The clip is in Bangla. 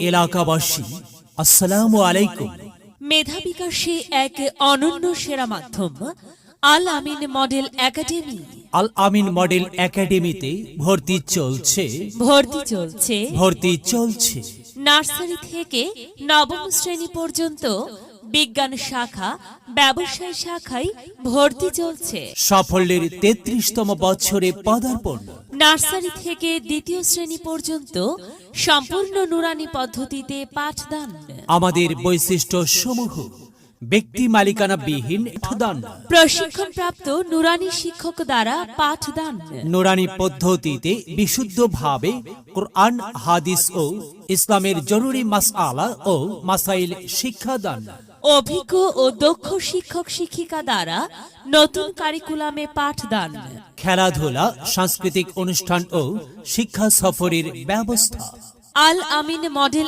এলাকাবাসী আসসালামু আলাইকুম। মেধা বিকাশে এক অনন্য সেরা মাধ্যম আল আমিন মডেল একাডেমি। আল আমিন মডেল একাডেমিতে ভর্তি চলছে। নার্সারি থেকে নবম শ্রেণী পর্যন্ত বিজ্ঞান শাখা, ব্যবসায় শাখায় ভর্তি চলছে। সাফল্যের 33তম বছরে পদার্পণ। নার্সারি থেকে দ্বিতীয় শ্রেণী পর্যন্ত সম্পূর্ণ নুরানি পদ্ধতিতে পাঠদান। আমাদের বৈশিষ্ট্য সমূহ: ব্যক্তি মালিকানা বিহীন পাঠদান, প্রশিক্ষণপ্রাপ্ত নুরানি শিক্ষক দ্বারা পাঠদান, নুরানি পদ্ধতিতে বিশুদ্ধভাবে কোরআন, হাদিস ও ইসলামের জরুরি মাসআলা ও মাসাইল শিক্ষাদান, অভিজ্ঞ ও দক্ষ শিক্ষক শিক্ষিকা দ্বারা নতুন কারিকুলামে পাঠদান, খেলাধুলা, সাংস্কৃতিক অনুষ্ঠান ও শিক্ষা সফরের ব্যবস্থা। আল আমিন মডেল